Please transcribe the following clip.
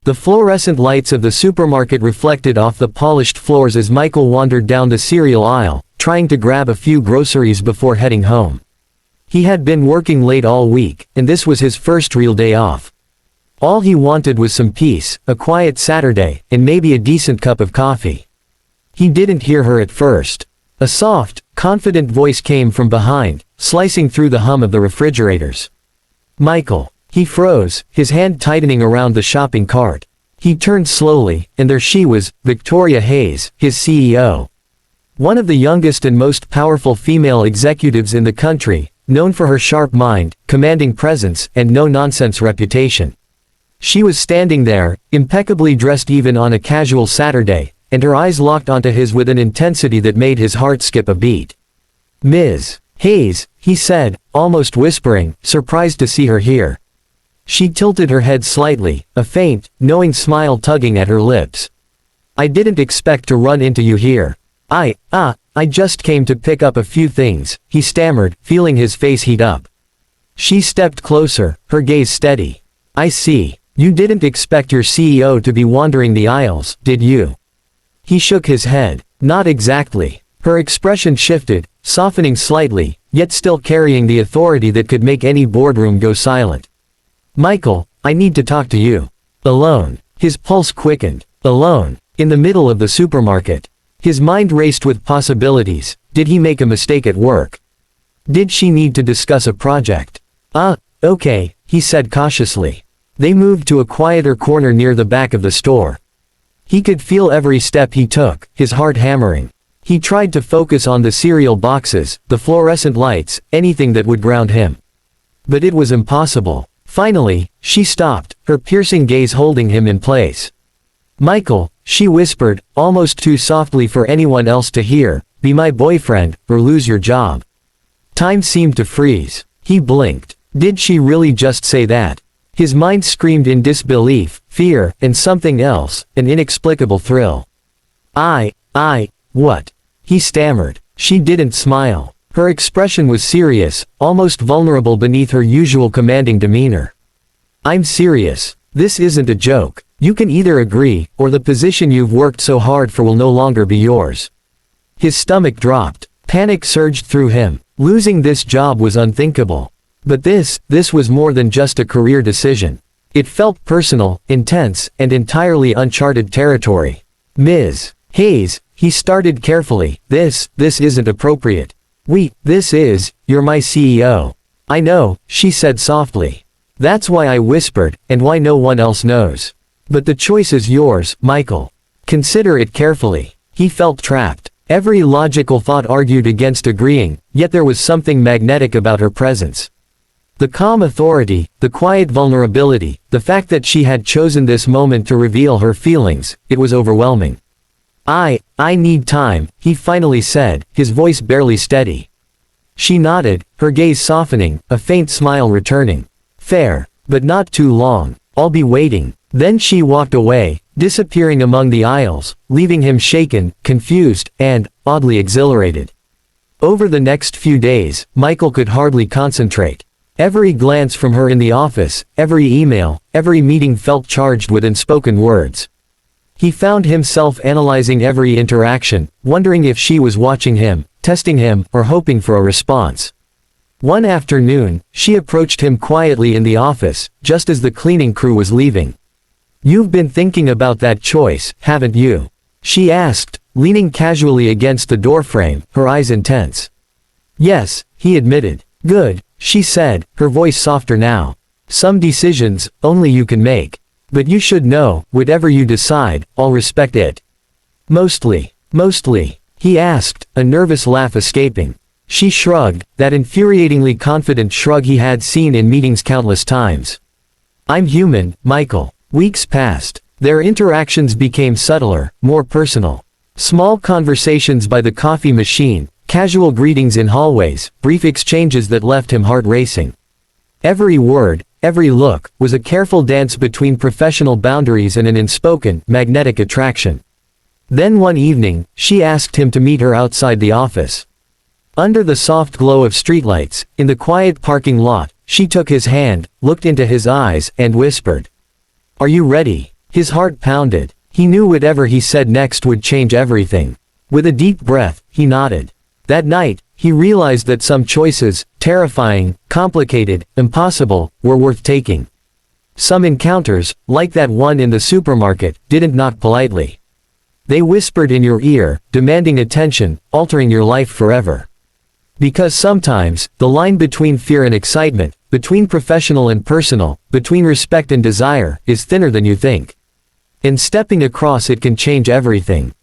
The fluorescent lights of the supermarket reflected off the polished floors as Michael wandered down the cereal aisle, trying to grab a few groceries before heading home. He had been working late all week, and this was his first real day off. All he wanted was some peace, a quiet Saturday, and maybe a decent cup of coffee. He didn't hear her at first. A soft, confident voice came from behind, slicing through the hum of the refrigerators. Michael. He froze, his hand tightening around the shopping cart. He turned slowly, and there she was, Victoria Hayes, his CEO. One of the youngest and most powerful female executives in the country, known for her sharp mind, commanding presence, and no-nonsense reputation. She was standing there, impeccably dressed even on a casual Saturday, and her eyes locked onto his with an intensity that made his heart skip a beat. "Ms. Hayes," he said, almost whispering, surprised to see her here. She tilted her head slightly, a faint, knowing smile tugging at her lips. "I didn't expect to run into you here. I just came to pick up a few things," he stammered, feeling his face heat up. She stepped closer, her gaze steady. "I see. You didn't expect your CEO to be wandering the aisles, did you?" He shook his head. "Not exactly." Her expression shifted, softening slightly, yet still carrying the authority that could make any boardroom go silent. "Michael, I need to talk to you. Alone." His pulse quickened. Alone. In the middle of the supermarket. His mind raced with possibilities. Did he make a mistake at work? Did she need to discuss a project? Okay, he said cautiously. They moved to a quieter corner near the back of the store. He could feel every step he took, his heart hammering. He tried to focus on the cereal boxes, the fluorescent lights, anything that would ground him. But it was impossible. Finally, she stopped, her piercing gaze holding him in place. "Michael," she whispered, almost too softly for anyone else to hear, "be my boyfriend, or lose your job." Time seemed to freeze. He blinked. Did she really just say that? His mind screamed in disbelief, fear, and something else, an inexplicable thrill. What? He stammered. She didn't smile. Her expression was serious, almost vulnerable beneath her usual commanding demeanor. "I'm serious. This isn't a joke. You can either agree, or the position you've worked so hard for will no longer be yours." His stomach dropped. Panic surged through him. Losing this job was unthinkable. But this was more than just a career decision. It felt personal, intense, and entirely uncharted territory. "Ms. Hayes," he started carefully, this isn't appropriate. You're my CEO. "I know," she said softly. "That's why I whispered, and why no one else knows. But the choice is yours, Michael. Consider it carefully." He felt trapped. Every logical thought argued against agreeing, yet there was something magnetic about her presence. The calm authority, the quiet vulnerability, the fact that she had chosen this moment to reveal her feelings, it was overwhelming. I need time," he finally said, his voice barely steady. She nodded, her gaze softening, a faint smile returning. "Fair. But not too long. I'll be waiting." Then she walked away, disappearing among the aisles, leaving him shaken, confused, and, oddly exhilarated. Over the next few days, Michael could hardly concentrate. Every glance from her in the office, every email, every meeting felt charged with unspoken words. He found himself analyzing every interaction, wondering if she was watching him, testing him, or hoping for a response. One afternoon, she approached him quietly in the office, just as the cleaning crew was leaving. "You've been thinking about that choice, haven't you?" she asked, leaning casually against the doorframe, her eyes intense. "Yes," he admitted. "Good," she said, her voice softer now. "Some decisions, only you can make. But you should know, whatever you decide, I'll respect it." Mostly, he asked, a nervous laugh escaping. She shrugged, that infuriatingly confident shrug he had seen in meetings countless times. "I'm human, Michael." Weeks passed. Their interactions became subtler, more personal. Small conversations by the coffee machine, casual greetings in hallways, brief exchanges that left him heart racing. Every word, every look, was a careful dance between professional boundaries and an unspoken, magnetic attraction. Then one evening, she asked him to meet her outside the office. Under the soft glow of streetlights, in the quiet parking lot, she took his hand, looked into his eyes, and whispered, "Are you ready?" His heart pounded. He knew whatever he said next would change everything. With a deep breath, he nodded. That night, he realized that some choices, terrifying, complicated, impossible, were worth taking. Some encounters, like that one in the supermarket, didn't knock politely. They whispered in your ear, demanding attention, altering your life forever. Because sometimes, the line between fear and excitement, between professional and personal, between respect and desire, is thinner than you think. And stepping across it can change everything.